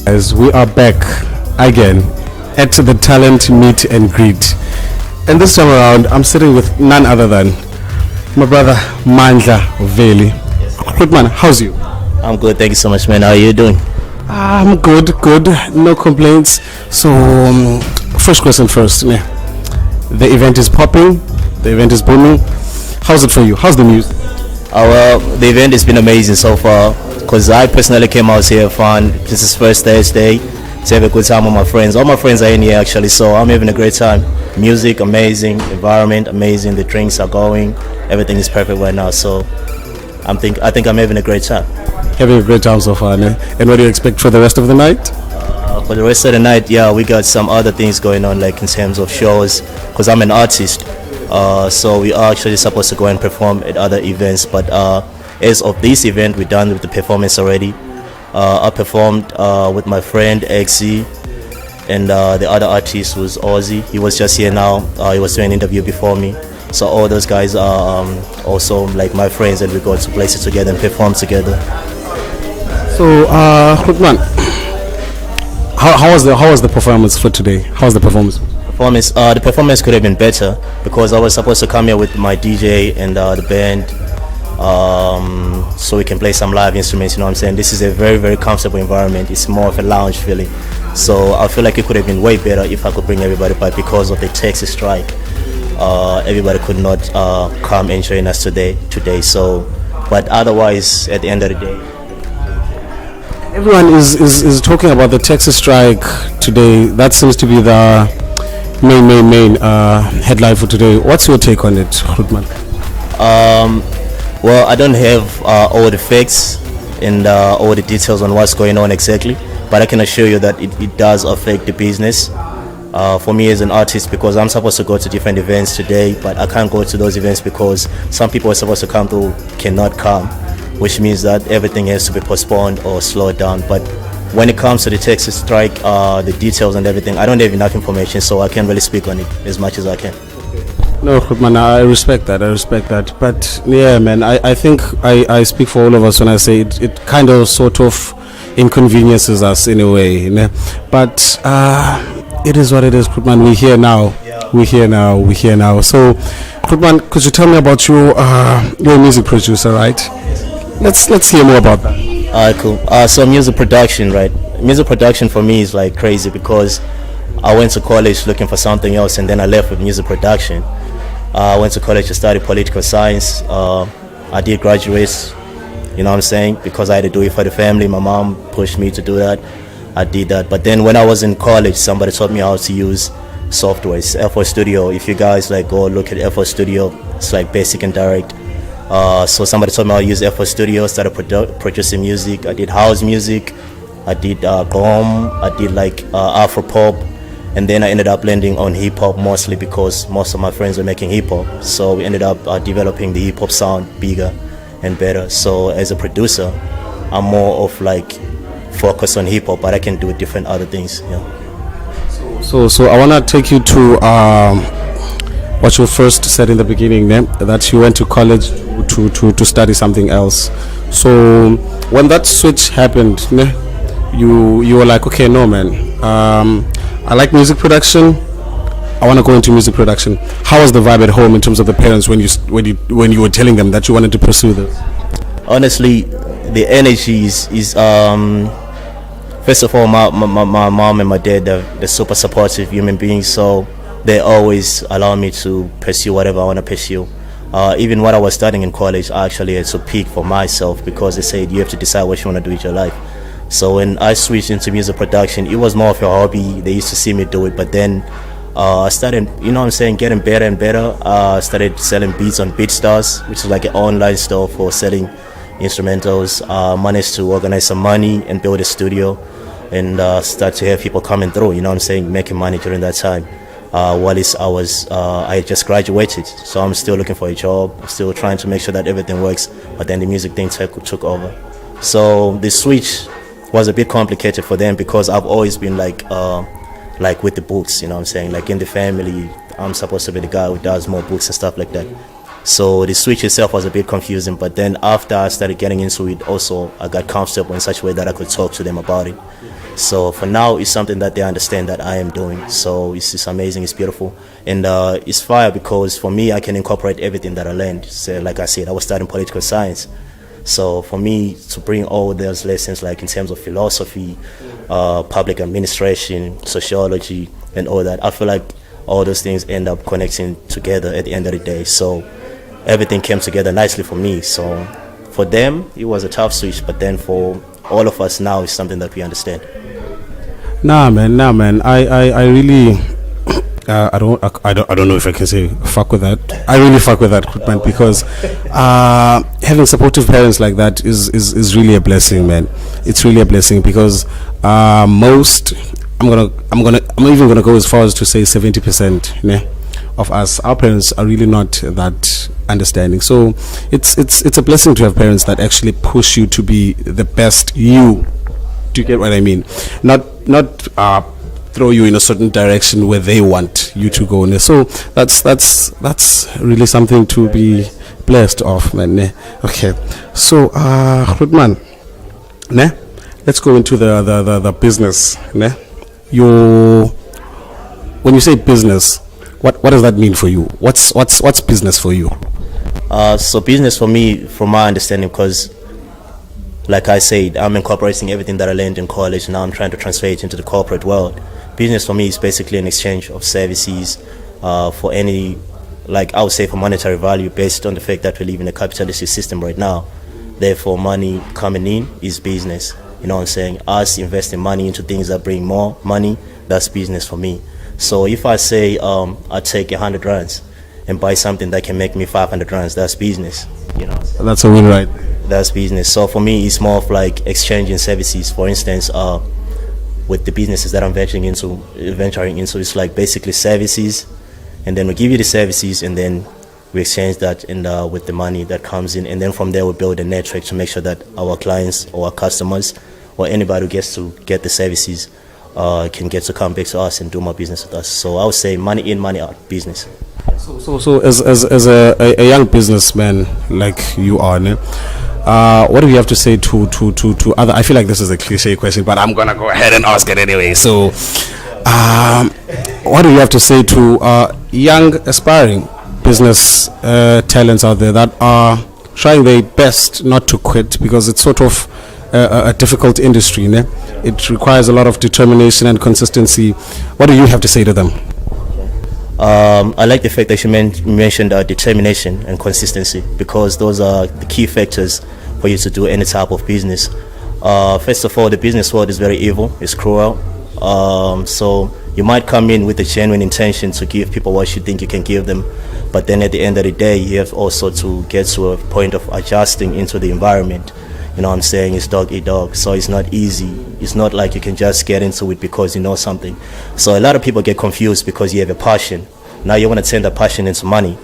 As we are back again at the talent meet and greet. And this time around, I'm sitting with none other than my brother Mandla Phoenix. Good man, how's you? I'm good, thank you so much, man. How are you doing? I'm good, no complaints. So, first question first. Yeah. The event is popping, the event is booming. How's it for you? How's the music? Well, the event has been amazing so far because I personally came out here fun. This is first Thursday to have a good time with my friends. All my friends are in here actually, so I'm having a great time. Music amazing, environment amazing, the drinks are going, everything is perfect right now. So I think I'm having a great time. Having a great time so far, né? And what do you expect for the rest of the night? For the rest of the night, yeah, we got some other things going on, like in terms of shows, because I'm an artist. So we are actually supposed to go and perform at other events, but as of this event, we're done with the performance already. I performed with my friend Exy, and the other artist was Ozzy. He was just here now. He was doing an interview before me. So all those guys are also like my friends, and we go to places together and perform together. So, good man, how was the performance for today? How was the performance? The performance could have been better because I was supposed to come here with my DJ and the band, so we can play some live instruments. You know what I'm saying? This is a very, very comfortable environment. It's more of a lounge feeling. So I feel like it could have been way better if I could bring everybody, but because of the Texas strike, everybody could not come and join us today. So, but otherwise, at the end of the day, everyone is talking about the Texas strike today. That seems to be the main headline for today. What's your take on it, Rutman? Well, I don't have all the facts and all the details on what's going on exactly, but I can assure you that it does affect the business. For me as an artist, because I'm supposed to go to different events today, but I can't go to those events because some people are supposed to come through cannot come, which means that everything has to be postponed or slowed down. But when it comes to the Texas strike, the details and everything, I don't have enough information, so I can't really speak on it as much as I can. No, man, I respect that. But yeah, man, I think I speak for all of us when I say it kind of sort of inconveniences us in a way. You know? But it is what it is, Krutman. We're here now. We're here now. So, Krutman, could you tell me about you're a music producer, right? Let's hear more about that. Alright, cool. So music production, right? Music production for me is like crazy because I went to college looking for something else, and then I left with music production. I went to college to study political science. I did graduate, you know what I'm saying, because I had to do it for the family. My mom pushed me to do that. I did that. But then when I was in college, somebody taught me how to use software. It's FL Studio. If you guys like go look at FL Studio, it's like basic and direct. So somebody told me how to use FL Studio, started producing music. I did house music, I did gom, I did like Afro pop, and then I ended up landing on hip hop mostly because most of my friends were making hip hop. So we ended up developing the hip hop sound bigger and better. So as a producer, I'm more of like focused on hip hop, but I can do different other things. Yeah. So I wanna take you to what you first said in the beginning, that you went to college to study something else. So when that switch happened, you were like, okay, no man, I like music production, I want to go into music production. How was the vibe at home in terms of the parents when you were telling them that you wanted to pursue this? Honestly, the energy is first of all, my mom and my dad, they're super supportive human beings, so they always allow me to pursue whatever I want to pursue. Even when I was studying in college, I actually had to pick for myself because they said you have to decide what you want to do with your life. So when I switched into music production, it was more of a hobby. They used to see me do it, but then I started, you know what I'm saying, getting better and better. I started selling beats on BeatStars, which is like an online store for selling instrumentals. Managed to organize some money and build a studio and start to have people coming through, you know what I'm saying, making money during that time. While I had just graduated, so I'm still looking for a job. I'm still trying to make sure that everything works, but then the music thing took over. So the switch was a bit complicated for them because I've always been like with the books, you know what I'm saying, like in the family I'm supposed to be the guy who does more books and stuff like that. So the switch itself was a bit confusing, but then after I started getting into it also, I got comfortable in such a way that I could talk to them about it. So for now, it's something that they understand that I am doing. So it's amazing, it's beautiful, and it's fire because for me, I can incorporate everything that I learned. So like I said, I was studying political science. So for me to bring all those lessons, like in terms of philosophy, public administration, sociology, and all that, I feel like all those things end up connecting together at the end of the day. So everything came together nicely for me. So for them, it was a tough switch, but then for all of us now, it's something that we understand. Nah, man. I really, I don't know if I can say fuck with that. I really fuck with that, man, because having supportive parents like that is really a blessing, man. It's really a blessing because most, I'm even gonna go as far as to say 70%, né, of us, our parents are really not that understanding. So it's a blessing to have parents that actually push you to be the best you. Do you get what I mean? Not throw you in a certain direction where they want you to go. So that's really something to be blessed of, man. Ne? Okay, so Rudman, ne? Let's go into the business. Ne? When you say business, what does that mean for you? What's business for you? So business for me, from my understanding, because like I said, I'm incorporating everything that I learned in college. Now I'm trying to transfer it into the corporate world. Business for me is basically an exchange of services for any, like I would say, for monetary value, based on the fact that we live in a capitalistic system right now. Therefore, money coming in is business. You know what I'm saying? Us investing money into things that bring more money, that's business for me. So if I say I take 100 rands and buy something that can make me 500 rands, that's business. You know, that's a win, right? That's business. So for me, it's more of like exchanging services. For instance, with the businesses that I'm venturing into, it's like basically services, and then we give you the services, and then we exchange that and with the money that comes in, and then from there we build a network to make sure that our clients or our customers or anybody who gets to get the services can get to come back to us and do more business with us. So I would say money in, money out, business. So as a young businessman like you are, né? What do you have to say to other? I feel like this is a cliche question, but I'm gonna go ahead and ask it anyway. So, what do you have to say to young aspiring business talents out there that are trying their best not to quit, because it's sort of a difficult industry, né? It requires a lot of determination and consistency. What do you have to say to them? I like the fact that you mentioned determination and consistency, because those are the key factors for you to do any type of business. First of all, the business world is very evil, it's cruel. So you might come in with a genuine intention to give people what you think you can give them, but then at the end of the day, you have also to get to a point of adjusting into the environment. You know what I'm saying? It's dog eat dog, so it's not easy. It's not like you can just get into it because you know something. So a lot of people get confused because you have a passion. Now you want to turn that passion into money.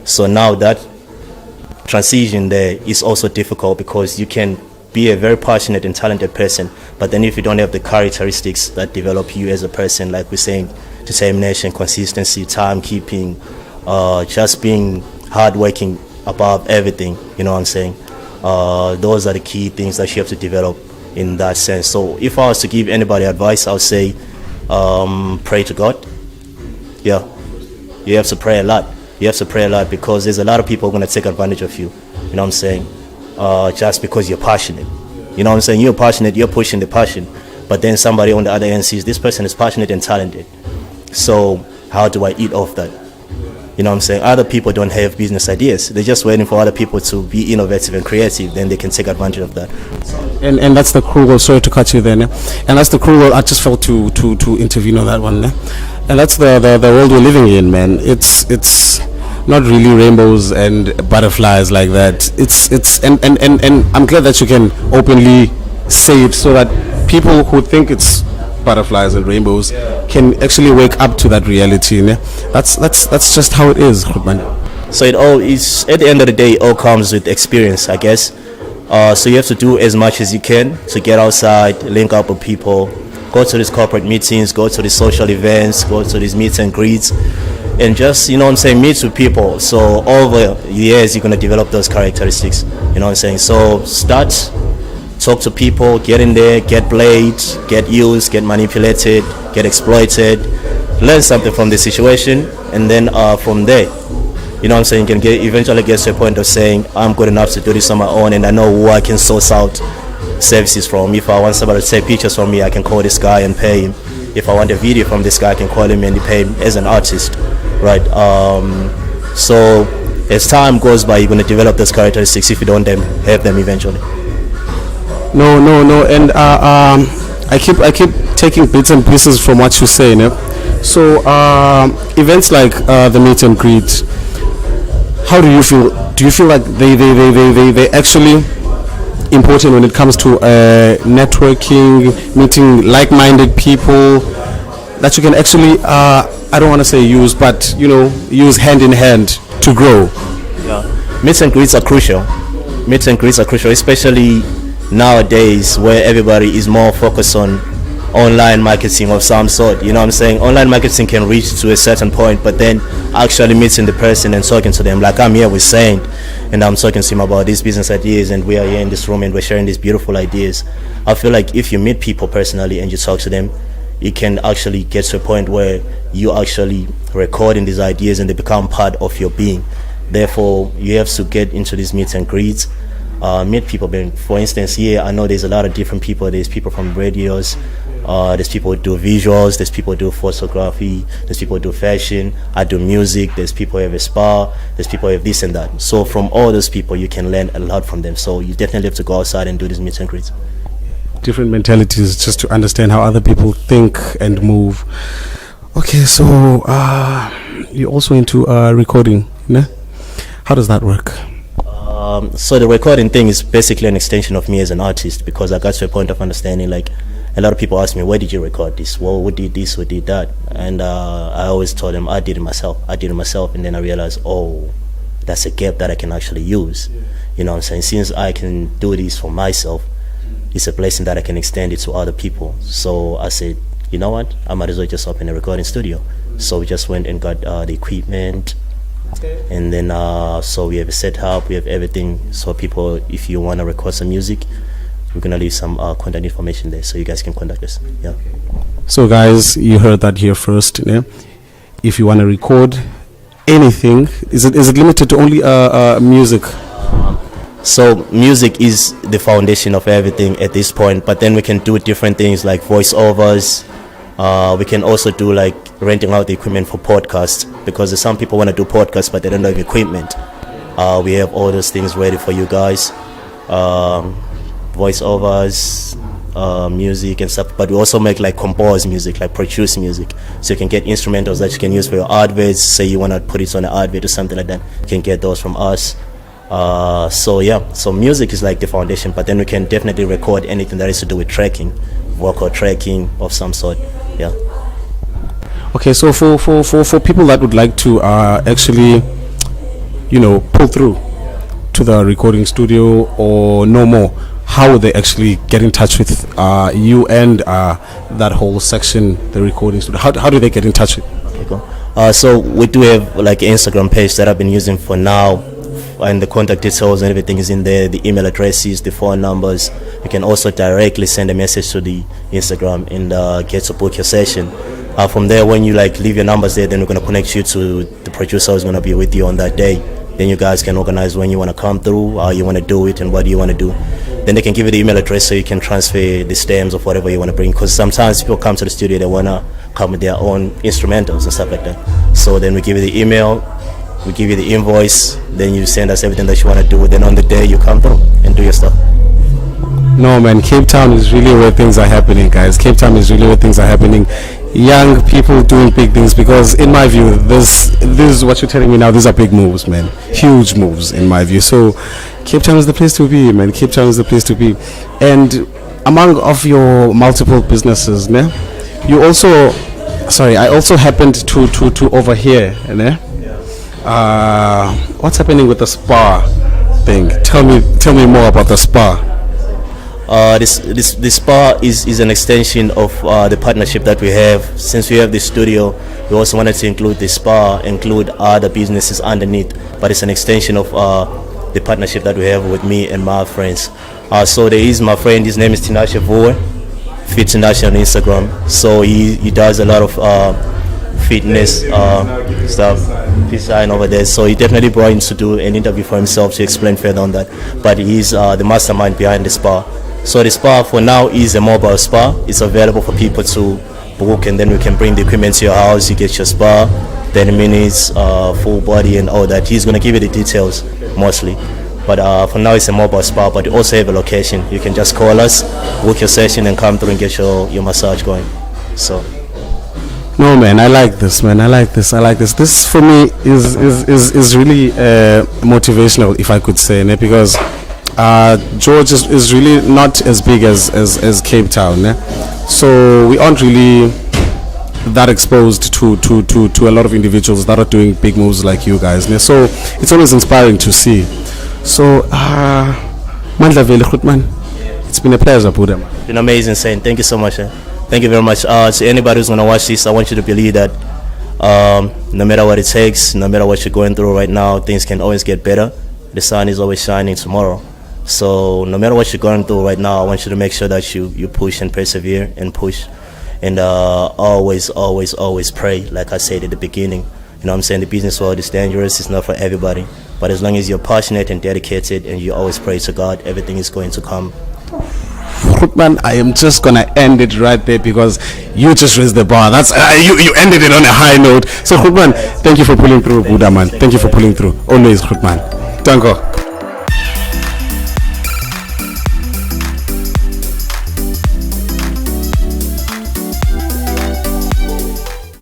So now that transition there is also difficult, because you can be a very passionate and talented person, but then if you don't have the characteristics that develop you as a person, like we're saying, determination, consistency, timekeeping, just being hardworking above everything, you know what I'm saying? Those are the key things that you have to develop in that sense. So if I was to give anybody advice, I would say pray to God. Yeah, you have to pray a lot. You have to pray a lot, because there's a lot of people going to take advantage of you. You know what I'm saying? Just because you're passionate. You know what I'm saying? You're passionate, you're pushing the passion, but then somebody on the other end sees this person is passionate and talented. So how do I eat off that? You know what I'm saying? Other people don't have business ideas. They're just waiting for other people to be innovative and creative. Then they can take advantage of that. And that's the cruel. Sorry to cut you there. Ne? And that's the cruel. I just felt to intervene on that one. Ne? And that's the world we're living in, man. It's not really rainbows and butterflies like that. It's and I'm glad that you can openly say it, so that people who think it's butterflies and rainbows can actually wake up to that reality. Ne? That's just how it is, man. So it all is, at the end of the day, it all comes with experience, I guess. So you have to do as much as you can to get outside, link up with people, go to these corporate meetings, go to these social events, go to these meets and greets, and just, you know what I'm saying, meet with people. So over the years, you're going to develop those characteristics, you know what I'm saying. So start talk to people, get in there, get played, get used, get manipulated, get exploited, learn something from the situation, and then from there, you know what I'm saying, you can eventually get to a point of saying, I'm good enough to do this on my own, and I know who I can source out services from. If I want somebody to take pictures from me, I can call this guy and pay him. If I want a video from this guy, I can call him and pay him as an artist, right? So as time goes by, you're going to develop those characteristics if you don't have them eventually. No, and I keep taking bits and pieces from what you say, no? So events like the meet and greet, how do you feel? Do you feel like they actually important when it comes to networking, meeting like-minded people that you can actually I don't want to say use, but use hand in hand to grow? Yeah, meet and greets are crucial. Meet and greets are crucial, especially nowadays where everybody is more focused on online marketing of some sort. You know what I'm saying? Online marketing can reach to a certain point, but then actually meeting the person and talking to them, like I'm here with Saint and I'm talking to him about these business ideas, and we are here in this room and we're sharing these beautiful ideas. I feel like if you meet people personally and you talk to them, you can actually get to a point where you actually recording these ideas and they become part of your being. Therefore, you have to get into these meet and greets, meet people. For instance, here I know there's a lot of different people. There's people from radios, there's people who do visuals, there's people who do photography, there's people who do fashion, I do music, there's people who have a spa, there's people who have this and that. So from all those people you can learn a lot from them. So you definitely have to go outside and do these meet and greets. Different mentalities, just to understand how other people think and move. Okay, so you're also into recording, né? How does that work? So the recording thing is basically an extension of me as an artist, because I got to a point of understanding, like, a lot of people ask me, where did you record this? Well, who did this, who did that? And I always told them, I did it myself. And then I realized, oh, that's a gap that I can actually use. You know what I'm saying? Since I can do this for myself, it's a blessing that I can extend it to other people. So I said, you know what, I might as well just open a recording studio. So we just went and got the equipment, and then so we have a setup, we have everything. So people, if you want to record some music, we're gonna leave some contact information there, so you guys can contact us. Yeah. So guys, you heard that here first. Yeah? If you want to record anything, is it limited to only music? So music is the foundation of everything at this point, but then we can do different things like voiceovers. We can also do like renting out the equipment for podcasts, because there's some people want to do podcasts but they don't have equipment. We have all those things ready for you guys. Voiceovers, music and stuff, but we also make like compose music, like produce music, so you can get instrumentals that you can use for your adverts. Say you want to put it on an advert or something like that, you can get those from us. So yeah, so music is like the foundation, but then we can definitely record anything that is to do with tracking, vocal tracking of some sort. Yeah. Okay, so for people that would like to actually pull through to the recording studio or no more, how would they actually get in touch with you and that whole section, the recording studio? How do they get in touch with? Okay, cool. So we do have like an Instagram page that I've been using for now, and the contact details and everything is in there, the email addresses, the phone numbers. You can also directly send a message to the Instagram and get to book your session. From there, when you like leave your numbers there, then we're going to connect you to the producer who's going to be with you on that day. Then you guys can organize when you want to come through, how you want to do it, and what do you want to do. Then they can give you the email address so you can transfer the stems of whatever you want to bring, because sometimes people come to the studio, they want to come with their own instrumentals and stuff like that. So then we give you the email, we give you the invoice, then you send us everything that you want to do, then on the day you come through and do your stuff. No man, Cape Town is really where things are happening, guys. Cape Town is really where things are happening. Young people doing big things, because in my view, this is what you're telling me now, these are big moves, man. Huge moves in my view. So Cape Town is the place to be, man. Cape Town is the place to be. And among of your multiple businesses, ne, you also, I also happened to overhear, ne? What's happening with the spa thing? Tell me more about the spa. This spa is an extension of the partnership that we have. Since we have the studio, we also wanted to include the spa, include other businesses underneath, but it's an extension of the partnership that we have with me and my friends. So there is my friend, his name is Tinashe Vue, Fit Tinashe on Instagram. So he does a lot of fitness stuff, design over there. So he definitely brought him to do an interview for himself to explain further on that. But he's the mastermind behind the spa. So the spa for now is a mobile spa. It's available for people to book, and then we can bring the equipment to your house. You get your spa, 30 minutes, full body and all that. He's going to give you the details mostly. But for now it's a mobile spa, but we also have a location. You can just call us, book your session and come through and get your massage going. So. No, man, I like this, man. I like this. This for me is really motivational, if I could say, né? Because George is really not as big as Cape Town, né? So we aren't really that exposed to a lot of individuals that are doing big moves like you guys, né? So it's always inspiring to see. So Mandla Phoenix, man, it's been a pleasure, Buddha. It's been amazing, saying thank you so much. Thank you very much. To anybody who's going to watch this, I want you to believe that no matter what it takes, no matter what you're going through right now, things can always get better. The sun is always shining tomorrow. So no matter what you're going through right now, I want you to make sure that you push and persevere and push. And always pray, like I said at the beginning. You know what I'm saying? The business world is dangerous. It's not for everybody. But as long as you're passionate and dedicated and you always pray to God, everything is going to come. Man, I am just gonna end it right there because you just raised the bar. That's you ended it on a high note. So, man, thank you for pulling through, Buddha, man. Thank you for pulling through. Always, man. Danko.